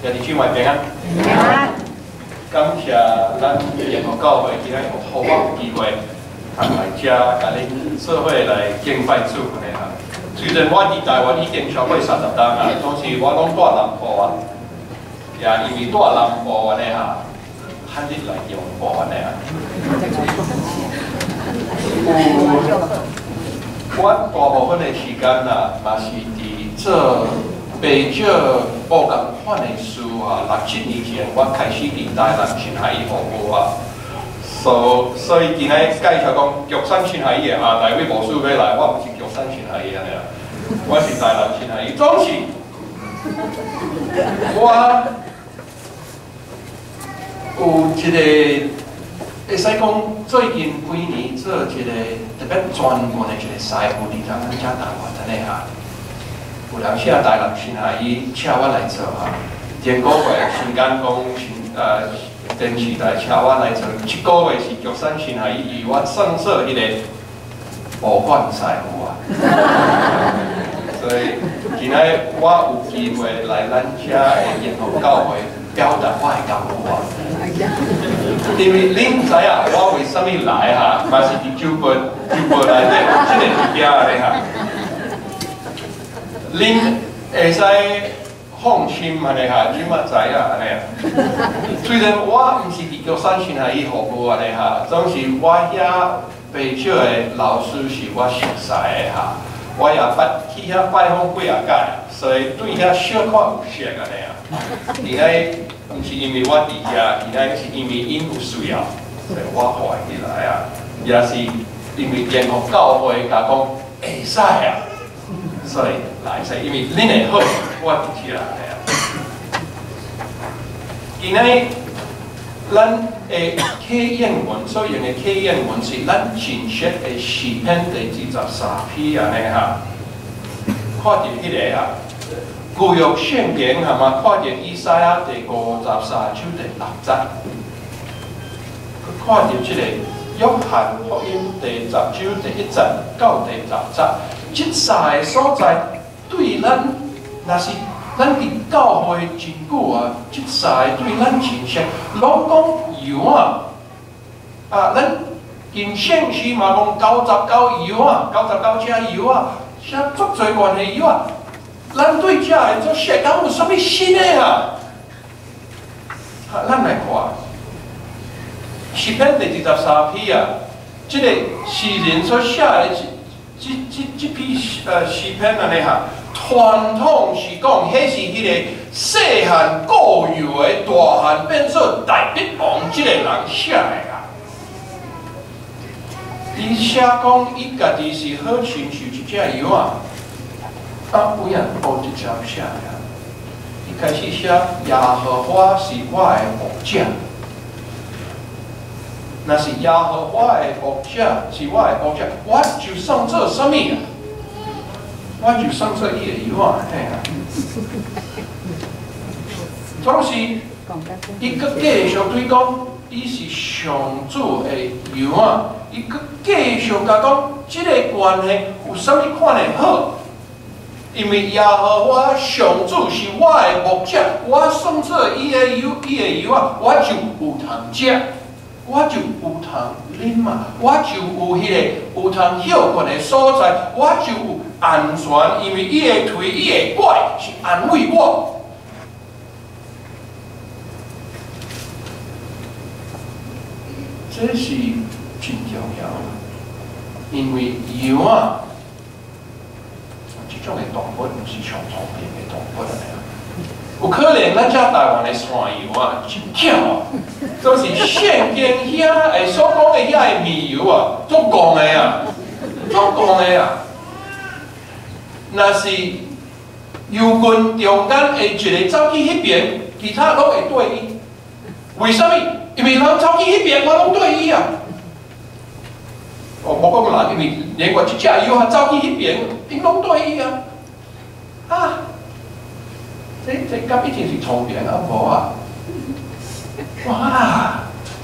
兄弟姊妹平安。平安。感谢咱联合教会今仔有互我有机会，通来遮甲恁做伙来敬拜主安尼哈。虽然我伫台湾已经超过30年啊，当时我拢住南部啊，也因为住南部安尼哈，罕日来中部安尼啊。我大部分的时间啊，嘛是伫做。 北少报共款的事啊，6、7年前我开始伫台南新海医服务啊，所以今仔介绍讲玉山新海医的啊，大位无事要来，我毋是玉山新海医安尼啊，我是台南新海医，总是我有一个会使讲最近几年做一个特别专门的一个师傅，伫咱遮台湾安尼啊。 有人写台南新海医请我来做哈，前个月时间讲电视台请我来做，一个月是玉山新海医，我算做迄个无管师傅啊。所以今仔我有机会来咱遮的联合教会表达我的感悟啊。因为恁知影我为什么来哈，嘛是伫酒杯内底有即个物件咧哈。 恁会使放心安尼哈，即马知影安尼啊。虽然我毋是伫玉山新海医服务安尼哈，总是我遐北少的老师是我熟悉的哈，我也去遐拜访几啊届，所以对遐小可有熟安尼啊。而且毋是因为我伫遐，而且是因为因有需要，所以我欢喜来啊。也是因为联合教会甲讲会使啊。 所以来说，因为恁会好，我就起来啊。今仔咱的启演文所用的启演文是咱正式的诗篇第23篇安尼哈。看到迄个啊，旧约圣经哈嘛，看到以赛亚第53章第6节，佮看到即个约翰福音第10章第1节到第10节。 即三个所在对咱，若是咱伫教会真久啊，即三个对咱真熟。拢讲油啊，咱近圣诗嘛讲99油啊，99只油啊，写足侪关系油啊。咱对这个做熟，敢有啥物新的啊？咱来看诗篇第23篇啊，即个诗人所写的。 这篇诗篇安尼哈，传统是讲，迄是迄个细汉固有的大汉变做大笔王，即个人写的啊。伊写讲，伊家己是好亲像一只羊啊，有影无一条写啊。伊开始写耶和华是我的牧者。 若是耶和华的牧者，是我的牧者，我就算做什么啊？我就算做伊的羊啊，嘿啊！总是伊搁继续对讲，伊是上主的羊啊，伊搁继续甲讲，即个关系有啥物款的好？因为耶和华上主是我的牧者，我算做伊的羊啊，我就有通食。 我就有通啉嘛，我就有迄个有通休困的所在，我就有安全，因为伊的腿、伊的拐是安慰我。这是真重要，因为羊啊，这种的动物不是上聪明的动物啊。 有可能咱遮台湾的山羊啊，真巧啊，都是圣经遐诶所讲的遐的绵羊啊，足戆的啊，足戆的啊。若是羊群中间会一个走去迄边，其他拢会对伊。为什么？因为人走去迄边，我拢对伊啊。无讲人，因为连我一只羊啊走去迄边，因拢对伊啊。啊！ 这敢一定是聪明啊，无啊！哇，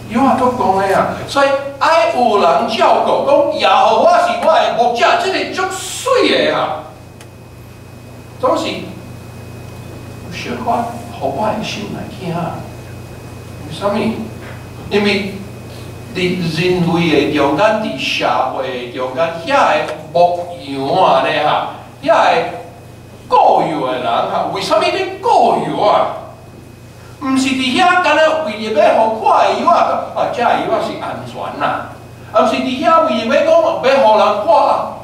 有啊，都讲的啊，所以爱有人照顾，讲耶和华是我的牧者，这个足水的啊。总是有小可互我的心来听。为什么？因为伫人类的中间，伫社会的中间，遐个牧羊啊咧哈，遐个雇药的人哈，为什么咧雇药啊？毋是伫遐干那为了要互看的药啊，这药啊是安全啦，啊，毋是伫遐为了要讲要互人看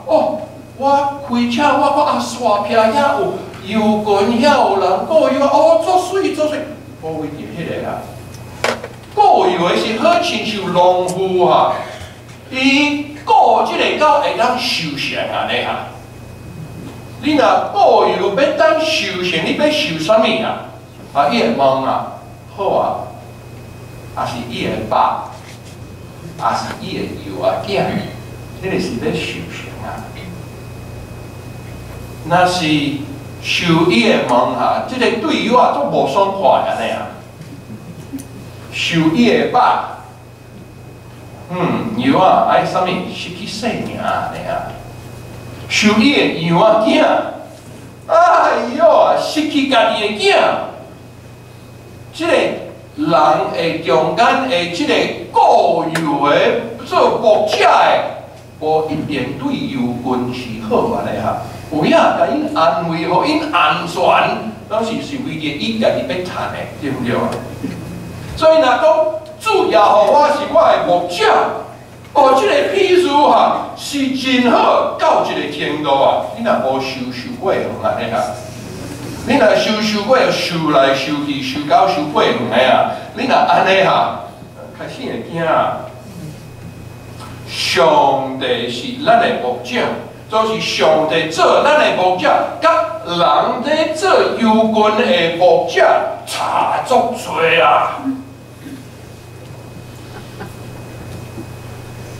哦，我开车我啊刷屏遐有油棍，遐有人雇药哦，足水足水，无为着迄个啊。雇药的是好亲像农夫哈，伊雇即个狗会当收成安尼哈。你若雇药要当收成，你要收啥物啊？啊，伊会问啊，好啊，啊是伊的肉，啊是伊的油啊囝，迄个是要收成啊。若是收伊的问哈，即个对药啊，足无爽快安尼啊。收伊的肉，羊啊爱啥物失去性命安尼啊？收伊的羊仔囝，哎哟啊，失去家己的囝。即个人的中间的即个雇药的做牧者的，无一定对油棍是好安尼哈。有影甲因安慰，互因安全，拢是为着伊家己要趁的，对不对啊？所以若讲主耶和华是我的牧者，哦，即个譬如哈是真好到一个程度啊！你若无收过远安尼啊？你若收过收来收去，收到收过远的啊！你若安尼哈，开始会惊啊！上帝是咱的牧者，就是上帝做咱的牧者，甲人在做油棍的牧者差足多啊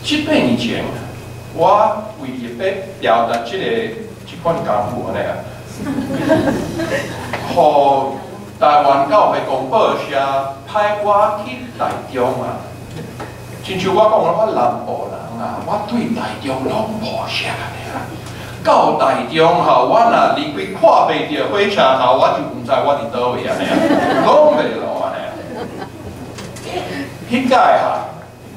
！7、8年前，我为着要表达即款功夫安尼啊，互台湾教会公报社派我去台中啊。亲像我讲，我南部人啊，我对台中拢无啥个啊。到台中吼，我若离开看袂着火车头，我就毋知我伫倒位安尼啊，拢袂落安尼啊。迄届哈。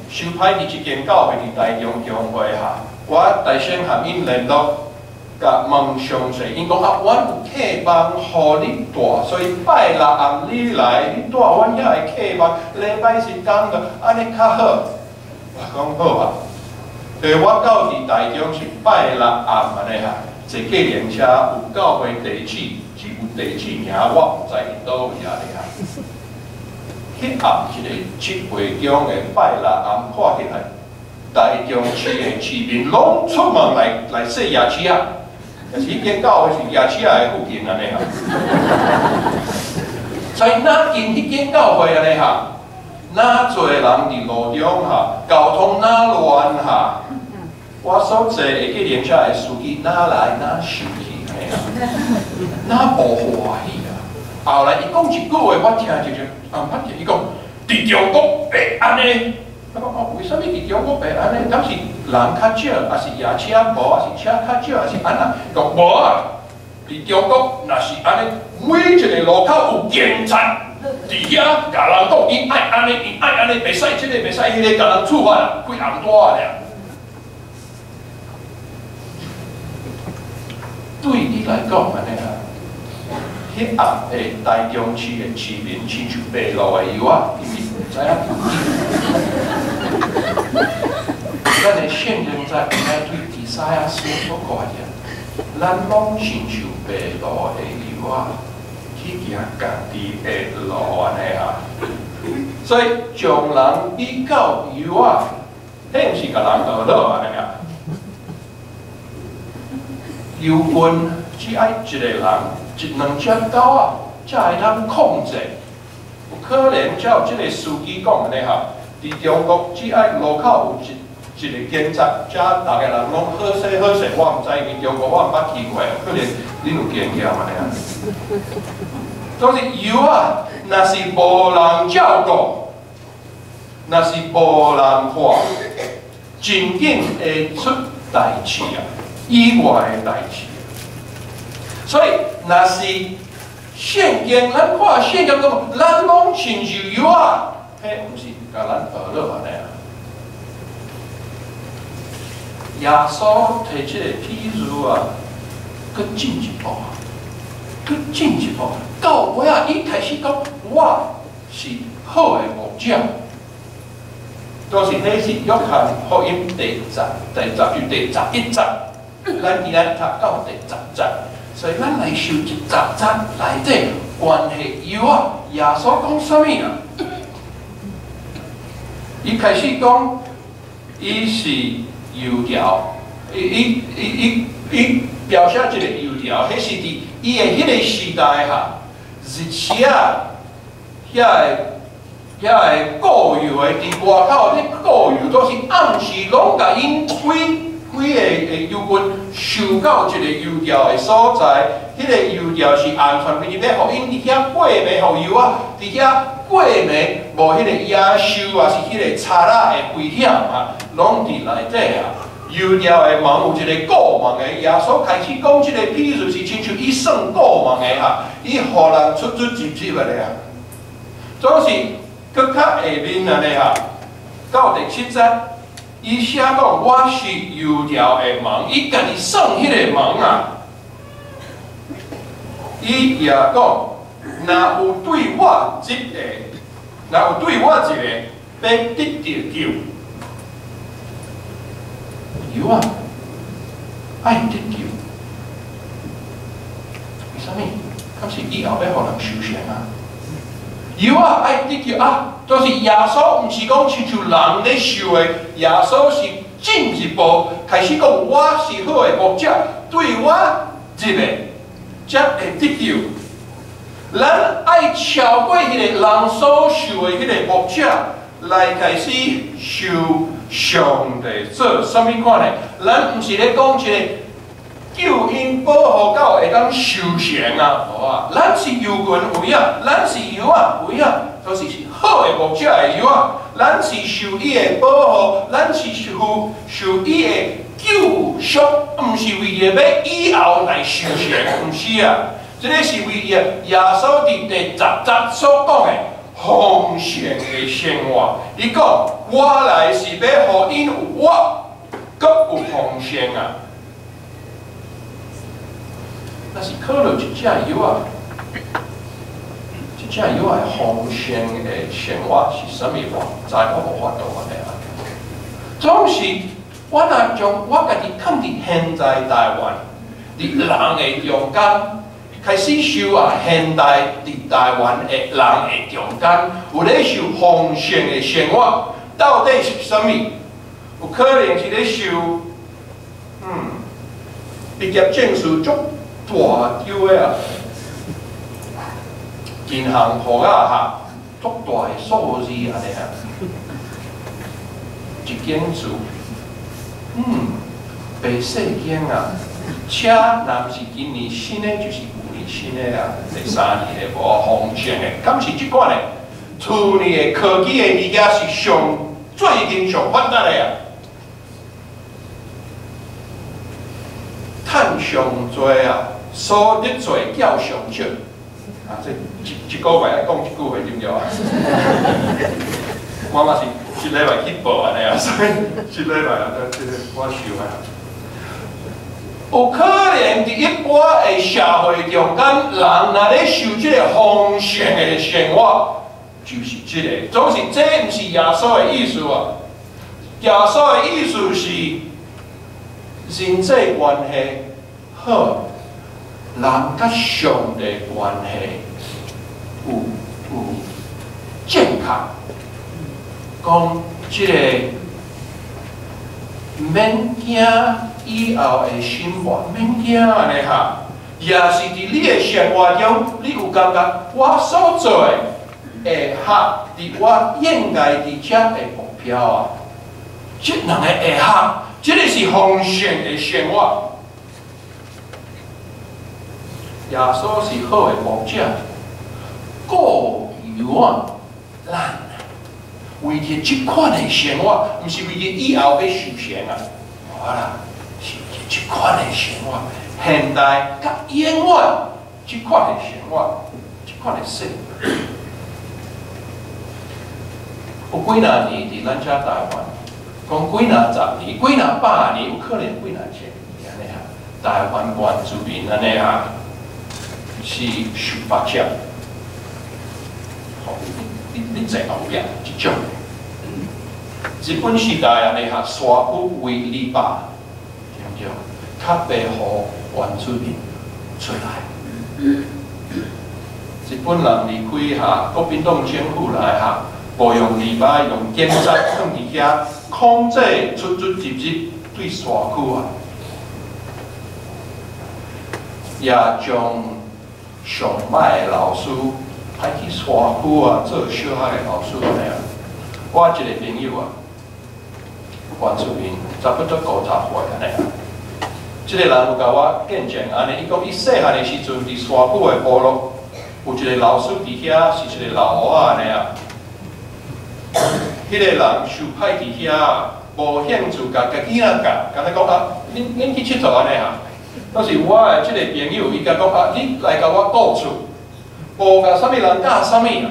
收派伫一间教会伫台中教会哈，我大声和因联络，甲问详细，因讲啊，阮有客房互你住，所以拜六暗你来，你住阮遐的客房，礼拜日讲个安尼较好。我讲好啊，所以我到伫台中是拜六暗安尼哈，坐计程车有教会地址，只有地址名，我毋知伫倒位安尼哈。迄暗一个7月中的拜六暗看起来，台中市的市民拢出门来说夜市啊，但是迄间教会是夜市的附近安尼哈。所以哪近迄间教会安尼哈，哪侪人伫路中哈，交通哪乱哈，我所坐的计程车的司机哪来哪生气安尼啊，哪无欢喜啊。后来伊讲一句话，我听就捌着伊讲，伫中国会安尼。我讲哦，为什么伫中国会安尼？敢是人较少，还是夜车无，还是车较少，还是安那？讲无啊，伫中国若是安尼，每一个路口有警察伫遐，甲人讲伊爱安尼，伊爱安尼，袂使即个，袂使迄个，甲人处罚啊，几红单啊俩。对你来讲安尼啊。迄暗的台中市的市民亲像白路的油啊，因为唔知影咱的现任在应该对第三亚所看见，咱拢亲像白路的油啊，去行家己的路安尼啊。所以将人比较油啊，迄毋是甲人学落安尼啊。油棍只爱一个人。1、2只狗啊，才会通控制。有可能才有即个司机讲安尼哈，伫中国只爱路口有一个警察，才逐个人拢好势好势。我毋知，因为中国我毋捌去过，可能恁有经验安尼啊。总是油啊，若是无人照顾，若是无人看，真紧会出代志啊，意外的代志。所以，若是圣经咱看圣经讲，咱拢亲像油啊，迄毋是甲咱学落安尼啊。耶稣提即个譬喻啊，佫进一步，佫进一步，到尾啊，伊开始讲，我是好的牧者。就是迄是约翰福音第十章第11章，咱今仔读到第10章，所以咱来受这10章内底关系油啊，耶稣讲啥物啊？伊开始讲，伊是油条，伊描写一个油条，迄是伫伊的迄个时代哈，日时啊，遐个固油的，伫外口迄固油都是暗时拢甲因规个油棍收到一个油条的所在，迄个油条是安全规日要互因伫遐过暝互油啊，伫遐过暝无迄个野兽啊，是迄个贼仔的危险啊，拢伫内底啊。油条的网有一个过网的，耶稣开始讲即个譬喻是亲像伊算过网的哈，伊互人出入的咧啊，总是。搁较下面安尼哈，到第7节，伊写讲我是油条的网，伊家己算迄个网啊。伊也讲，若有对我一个，要得救。油啊，爱得救，为啥物？敢是以后要互人修成啊？油啊，爱得救啊！就是耶稣，毋是讲亲像人咧受的，耶稣是进一步开始讲，我是好的牧者，对我入的才会得救。咱爱超过迄个人所受的迄个牧者，来开始受上帝做啥物款呢？咱毋是咧讲一个救恩保护到会当修成啊，无啊，咱是油棍有影，咱是油啊有影，就是好的牧者的油啊，咱是受伊的保护，咱是受伊的救赎，毋是为着要以后来修成，毋是啊，这个是为着耶稣伫第10节所讲的丰盛的生活。伊讲我来是要互因有我，阁有丰盛啊。但是考虑一只油啊，一只油的丰盛的生活是啥物法？在我无法度安尼啊。总是我若将我家己崁伫现在台湾，伫人的中间开始受啊，现代伫台湾的人的中间有咧受丰盛的生活，到底是啥物？有可能是咧受，毕业证书足大张的啊，银行户啊哈，足大的数字安尼啊，一间厝，白细间啊，车若毋是今年新的，就是旧年新的啊，第3年的无丰盛的，敢是即款的？厝里的科技的物件是最近上发达的啊，趁上多啊！所得做叫上少，啊，这一个月来讲一句话对不对啊？我嘛是一礼拜去报安尼啊，所以一礼拜啊，这个我想啊，有可能伫一般的社会中间，人若咧受这个丰盛的生活，就是这个，总是这毋是耶稣的意思啊。耶稣的意思是人际关系好。人甲上帝关系有健康，讲即个免惊以后的生活，免惊安尼哈，也是伫你的生活中，你有感觉我所做的会合伫我应该伫遮的目标啊，即两个会合，即个是丰盛的生活。耶稣是好的牧者，顾油啊，咱为着即款的生活，毋是为着以后要修成啊，无啦，是为着即款的生活，现代甲永远即款的生活，即款的生活，有几若年伫咱遮台湾，讲几若10年、几若100年，有可能几若1000年安尼啊。台湾原住民安尼啊，是受迫者，吼，你坐后壁即种。日本时代安尼哈，山区为篱笆，对不对？较袂互原住民出来。日本人离开哈，国民党政府来哈，无用篱笆，用警察放伫遐控制出入对山区啊，也将上歹的老师派去山区啊，做小学的老师安尼啊。我一个朋友啊。原住民差不多50岁安尼啊，即个人有甲我见证安尼，伊讲伊细汉的时阵伫山区的部落，有一个老师伫遐是一个老黑仔安尼啊。迄个人受派伫遐，无兴趣甲囡仔教，甲他讲啊，恁去佚佗安尼啊。当时我的即个朋友，伊甲讲啊，你来甲我顾厝，无甲啥物人教啥物啊。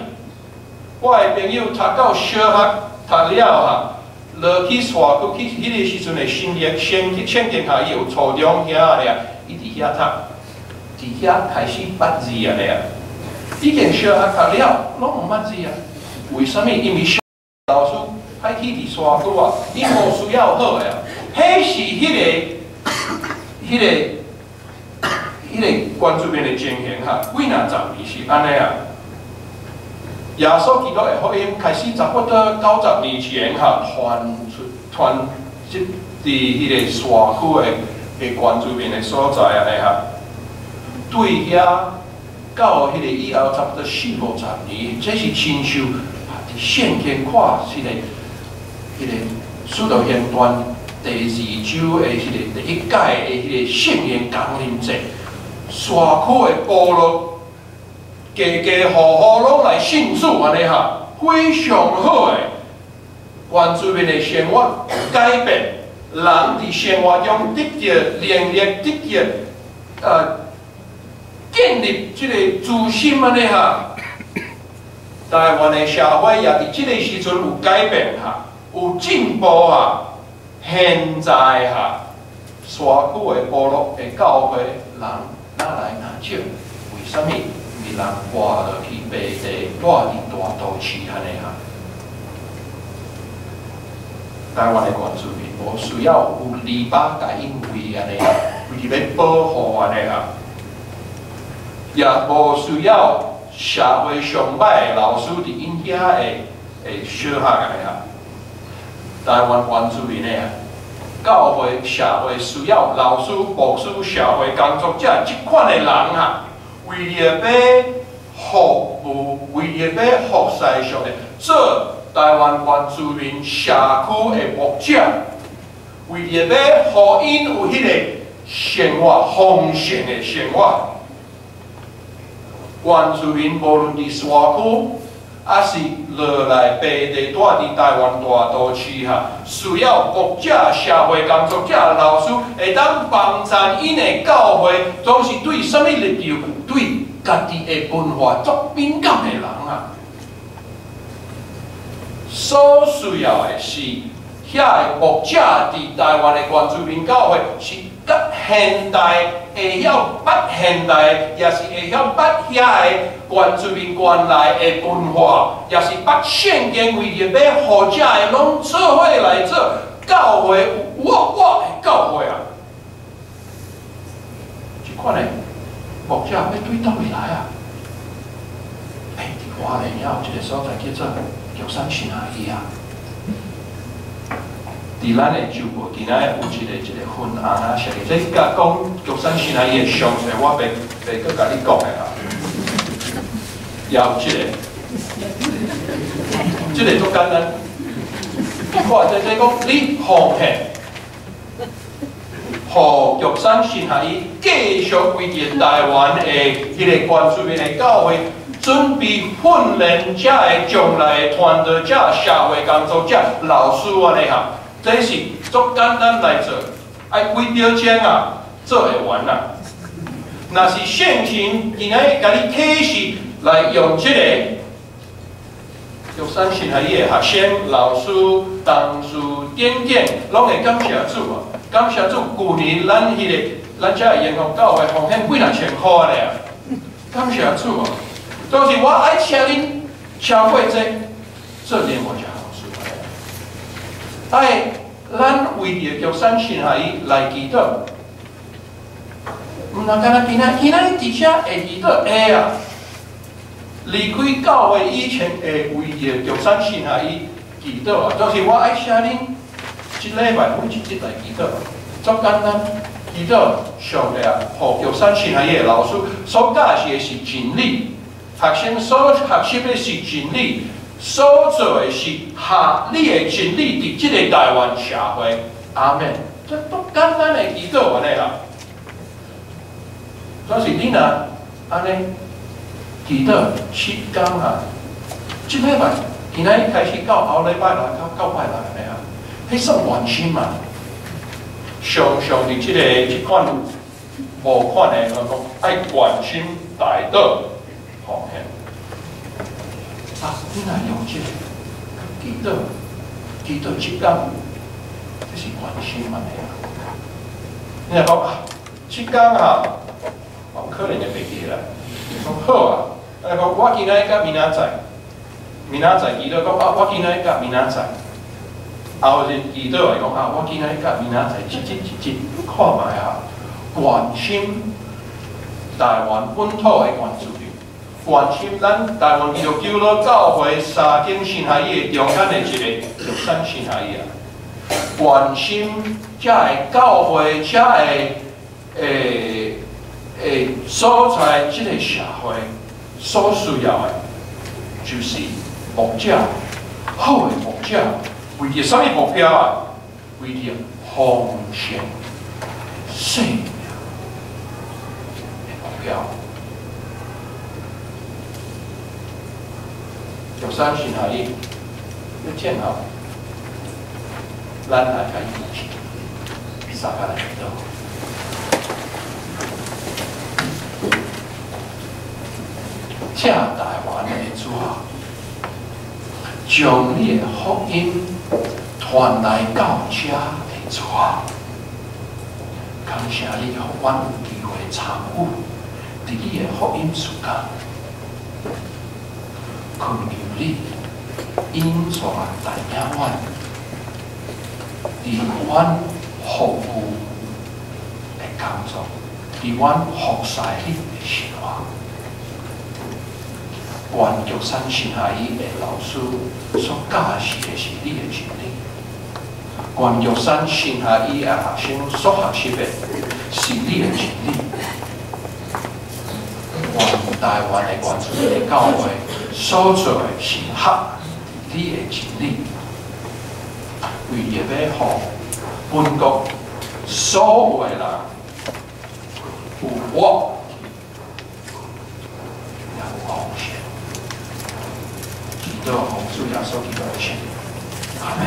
我的朋友读到小学读了哈。落去山区去，迄个时阵的新业先去县境下，伊有初中遐安尼啊，伊伫遐读，伫遐开始捌字安尼啊。已经小学读了，拢毋捌字啊。为什么？因为老师派去伫山区啊，伊无需要好的啊。迄是迄个原住民的情形哈，几若10年是安尼啊。耶稣基督的福音开始差不多90年前哈传即伫迄个山区的原住民的所在安尼哈，对遐到迄个以后差不多40-50年，这是亲像伫圣经看迄个使徒行传第2周的迄个第1届的迄个圣言降临节，山区的部落。家户拢来信主安尼哈，非常好诶。原住民的生活改变，人伫生活中得到能力，得到建立即个自信安尼哈。台湾的社会也伫即个时阵有改变哈，有进步啊。现在哈，山区的部落的教会人哪来哪少？为什么？人搬落去卖地，住伫大都市安尼哈。台湾的原住民无需要有篱笆甲因围安尼，为了保护安尼哈，也无需要社会上歹的老师伫因遐的小学安尼哈。台湾原住民的教会社会需要老师、牧师、社会工作者即款的人哈。为了要服务，为了要服侍上帝，做台湾原住民社区的牧者，为了要互因有迄个生活丰盛的生活，原住民无论伫山区，还是落来北地住伫台湾大都市哈，需要牧者、社会工作者、老师会当帮衬因的教会，总是对什么立场？对家己的文化足敏感的人啊，所需要的是遐个牧者伫台湾的原住民教会是甲现代会晓捌现代，也是会晓捌遐个原住民原来的文化，也是捌圣经为了要互遮的拢做伙来做教会，我的教会啊，即款的。牧者要对倒位来啊！伫花莲遐有一个所在叫做玉山新阿姨啊。伫咱的州部，伫咱有一个分行啊，设计。这甲讲玉山新阿姨的详细，我袂阁甲你讲的啦。也有这个足简单。看这讲你奉献。互玉山新阿姨继续为着台湾的迄个原住民的教会准备训练遮的将来的团队者、社会工作者、老师安尼哈，这是足简单来做，爱几秒钟啊做会完啦。若是现行，今仔甲你启示来用这个玉山神学院的学生、老师、同事、点点，拢会感谢主啊！感谢主，旧年咱遮的延福教会奉献几若千块咧，感谢主啊！都是我爱请恁消费这点我就好事。爱咱为着玉山神学院来祈祷。 唔能干那今仔伫遮会祈祷会啊！离开教会以前会为着玉山神学院祈祷啊！就是我爱请恁一礼拜每一日来祈祷，足简单。祈祷上帝啊，互玉山神学院的老师所教示的是真理，学生所学习的是真理，所做的是合理的真理，伫即个台湾社会。阿门。这足简单的祈祷完嘞啦。 但是你若安尼祈祷7天啊，即礼拜今仔日开始到后礼拜六到拜六安尼啊，迄算完心嘛？常伫即款无款的，讲爱完心大道奉献。啊，你若用即个祈祷7天，这是完心嘛？你若讲啊，7天啊。 可能就袂记啦。讲好啊，讲我今仔甲明仔载祈祷讲啊，我今仔甲明仔载，后日祈祷来讲啊，我今仔甲明仔载一日看卖啊，关心台湾本土的原住民，关心咱台湾基督教会3间神学院中间的一个玉山神学院，关心遮个教会遮个所在即个社会所需要的，就是牧者，好的牧者，为着什么目标啊？为着奉献生命的目标。玉山神学院要建好，咱来开始3个来祈祷。 这台湾的主啊，将你的福音传来到这的主啊，感谢你，互阮有机会参与伫你的福音事工，恳求你引带带领阮，伫阮服务的工作，伫阮服侍你的生活。 愿玉山神学院的老师所教示的是你的真理，愿玉山神学院的学生所学习的是你的真理，愿台湾的原住民的教会所做的是合你的真理，为着要互本国所有的人有我。 都红树要收起表情，阿门。